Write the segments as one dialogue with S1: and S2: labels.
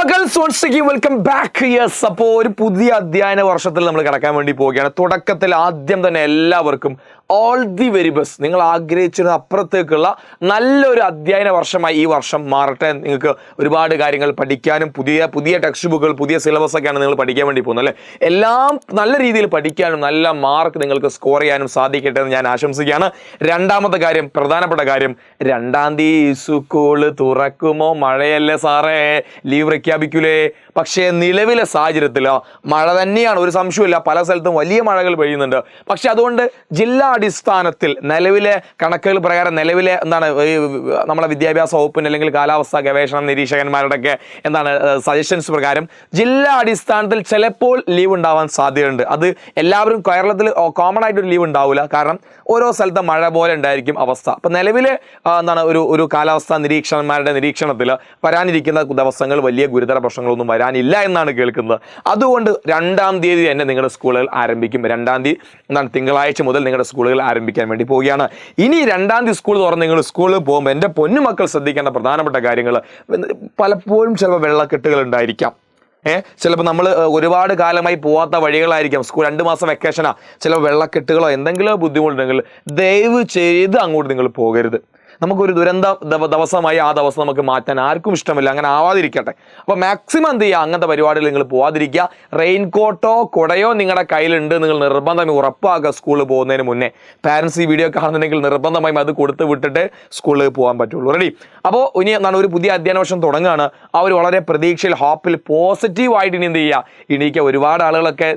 S1: Welcome back. Yes, അപ്പോൾ ഒരു പുതിയ അധ്യയന വർഷത്തിൽ നമ്മൾ കടക്കാൻ വേണ്ടി പോവുകയാണ്. തുടക്കത്തിൽ ആദ്യം തന്നെ എല്ലാവർക്കും ഓൾ ദി വെരി ബെസ്റ്റ്. നിങ്ങൾ ആഗ്രഹിച്ചതിന് അപ്പുറത്തേക്കുള്ള നല്ലൊരു അധ്യയന വർഷമായി ഈ വർഷം മാറട്ടെ. നിങ്ങൾക്ക് ഒരുപാട് കാര്യങ്ങൾ പഠിക്കാനും പുതിയ ടെക്സ്റ്റ് ബുക്കുകൾ, പുതിയ സിലബസ് ഒക്കെയാണ് നിങ്ങൾ പഠിക്കാൻ വേണ്ടി പോകുന്നത് അല്ലേ. എല്ലാം നല്ല രീതിയിൽ പഠിക്കാനും നല്ല മാർക്ക് നിങ്ങൾക്ക് സ്കോർ ചെയ്യാനും സാധിക്കട്ടെ എന്ന് ഞാൻ ആശംസിക്കുകയാണ്. രണ്ടാമത്തെ കാര്യം, പ്രധാനപ്പെട്ട കാര്യം, 2-ാം തീയതി സ്കൂള് തുറക്കുമോ? മഴയല്ലേ സാറേ, ലീവ് പ്രഖ്യാപിക്കൂലേ? പക്ഷേ നിലവിലെ സാഹചര്യത്തിൽ മഴ തന്നെയാണ്, ഒരു സംശയമില്ല. പല സ്ഥലത്തും വലിയ മഴകൾ പെയ്യുന്നുണ്ട്. പക്ഷെ അതുകൊണ്ട് ജില്ലാ അടിസ്ഥാനത്തിൽ നിലവിലെ കണക്കുകൾ പ്രകാരം, നിലവിലെ നമ്മളെ വിദ്യാഭ്യാസ വകുപ്പിൻ്റെ അല്ലെങ്കിൽ കാലാവസ്ഥാ ഗവേഷണ നിരീക്ഷകന്മാരുടെ ഒക്കെ സജഷൻസ് പ്രകാരം ജില്ലാ അടിസ്ഥാനത്തിൽ ചിലപ്പോൾ ലീവ് ഉണ്ടാവാൻ സാധ്യതയുണ്ട്. അത് എല്ലാവരും കേരളത്തിൽ കോമൺ ആയിട്ടൊരു ലീവ് ഉണ്ടാവില്ല, കാരണം ഓരോ സ്ഥലത്തെ മഴ പോലെ ഉണ്ടായിരിക്കും അവസ്ഥ. അപ്പം നിലവിലെ ഒരു കാലാവസ്ഥാ നിരീക്ഷകന്മാരുടെ നിരീക്ഷണത്തിൽ വരാനിരിക്കുന്ന ദിവസങ്ങൾ വലിയ ഗുരുതര പ്രശ്നങ്ങളൊന്നും വരാനില്ല എന്നാണ് കേൾക്കുന്നത്. അതുകൊണ്ട് 2-ാം തീയതി തന്നെ നിങ്ങളുടെ സ്കൂളുകൾ ആരംഭിക്കും. 2-ാം തീയതി തിങ്കളാഴ്ച മുതൽ നിങ്ങളുടെ സ്കൂളുകൾ ആരംഭിക്കാൻ വേണ്ടി പോവുകയാണ്. ഇനി 2-ാം തീയതി സ്കൂൾ തുറന്ന് നിങ്ങൾ സ്കൂളിൽ പോകുമ്പോൾ എൻ്റെ പൊന്നുമക്കൾ ശ്രദ്ധിക്കേണ്ട പ്രധാനപ്പെട്ട കാര്യങ്ങൾ, പലപ്പോഴും ചിലപ്പോൾ വെള്ളക്കെട്ടുകൾ ഉണ്ടായിരിക്കാം. ചിലപ്പോൾ നമ്മൾ ഒരുപാട് കാലമായി പോവാത്ത വഴികളായിരിക്കാം. സ്കൂൾ 2 മാസം വെക്കേഷനാ, ചില വെള്ളക്കെട്ടുകളോ എന്തെങ്കിലും ബുദ്ധിമുട്ടുണ്ടെങ്കിൽ ദയവ് ചെയ്ത് അങ്ങോട്ട് നിങ്ങൾ പോകരുത്. നമുക്കൊരു ദുരന്ത ദിവസമായി ആ ദിവസം നമുക്ക് മാറ്റാൻ ആർക്കും ഇഷ്ടമില്ല, അങ്ങനെ ആവാതിരിക്കട്ടെ. അപ്പോൾ മാക്സിമം എന്ത് ചെയ്യുക, അങ്ങനത്തെ പരിപാടികൾ നിങ്ങൾ പോവാതിരിക്കുക. റെയിൻകോട്ടോ കുടയോ നിങ്ങളുടെ കയ്യിലുണ്ട്, നിങ്ങൾ നിർബന്ധമായി ഉറപ്പാക്കുക സ്കൂളിൽ പോകുന്നതിന് മുന്നേ. പാരൻസ് ഈ വീഡിയോ കാണുന്നുണ്ടെങ്കിൽ നിർബന്ധമായും അത് കൊടുത്ത് വിട്ടിട്ട് സ്കൂളിൽ പോകാൻ പറ്റുള്ളൂ. റെഡി? അപ്പോൾ ഇനി ഒരു പുതിയ അധ്യയന വർഷം തുടങ്ങുകയാണ്. അവർ വളരെ പ്രതീക്ഷയിൽ, ഹോപ്പിൽ, പോസിറ്റീവായിട്ട് ഇനി എന്ത് ചെയ്യുക, എണീക്കുക. ഒരുപാട് ആളുകളൊക്കെ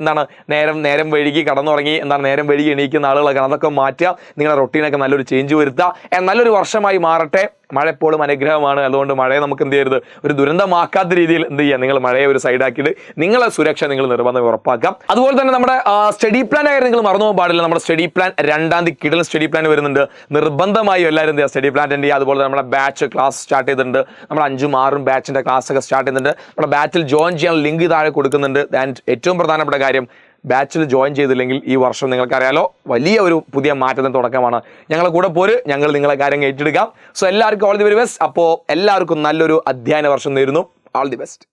S1: നേരം വൈകി കടന്നുറങ്ങി, നേരം വൈകി എണീക്കുന്ന ആളുകളൊക്കെ, അതൊക്കെ മാറ്റുക. നിങ്ങളുടെ റൊട്ടീനൊക്കെ നല്ലൊരു ചേഞ്ച് വരുത്തുക. നല്ലൊരു വർഷമായി മാറട്ടെ. മഴ എപ്പോഴും അനുഗ്രഹമാണ്. അതുകൊണ്ട് മഴയെ നമുക്ക് എന്ത് ചെയ്യരുത്, ഒരു ദുരന്തമാക്കാത്ത രീതിയിൽ എന്ത് ചെയ്യുക, നിങ്ങൾ മഴയെ ഒരു സൈഡാക്കിയിട്ട് നിങ്ങളെ സുരക്ഷ നിങ്ങൾ നിർബന്ധം ഉറപ്പാക്കാം. അതുപോലെ തന്നെ നമ്മുടെ സ്റ്റഡി പ്ലാൻ ആയിട്ട് നിങ്ങൾ മറന്നു പോകാൻ പാടില്ല. നമ്മുടെ സ്റ്റഡി പ്ലാൻ 2-ാം തീയതി കിടൽ സ്റ്റഡി പ്ലാൻ വരുന്നുണ്ട്. നിർബന്ധമായും എല്ലാവരും എന്ത് ചെയ്യുക, സ്റ്റഡി പ്ലാൻ അറ്റൻഡ് ചെയ്യുക. അതുപോലെ നമ്മുടെ ബാച്ച് ക്ലാസ് സ്റ്റാർട്ട് ചെയ്തിട്ടുണ്ട്. നമ്മുടെ 5ഉം 6ഉം ബാച്ചിൻ്റെ ക്ലാസ്സൊക്കെ സ്റ്റാർട്ട് ചെയ്യുന്നുണ്ട്. നമ്മുടെ ബാച്ചിൽ ജോയിൻ ചെയ്യാൻ ലിങ്ക് താഴെ കൊടുക്കുന്നുണ്ട്. ആൻഡ് ഏറ്റവും പ്രധാനപ്പെട്ട കാര്യം, ബാച്ചിൽ ജോയിൻ ചെയ്തില്ലെങ്കിൽ ഈ വർഷം നിങ്ങൾക്കറിയാലോ വലിയ ഒരു പുതിയ മാറ്റത്തിന് തുടക്കമാണ്. ഞങ്ങളെ കൂടെ പോര്, ഞങ്ങൾ നിങ്ങളെ കാര്യം ഏറ്റെടുക്കാം. സോ എല്ലാവർക്കും ഓൾ ദി വെരി ബെസ്റ്റ്. അപ്പോൾ എല്ലാവർക്കും നല്ലൊരു അധ്യയന വർഷം നേരുന്നു. All the best.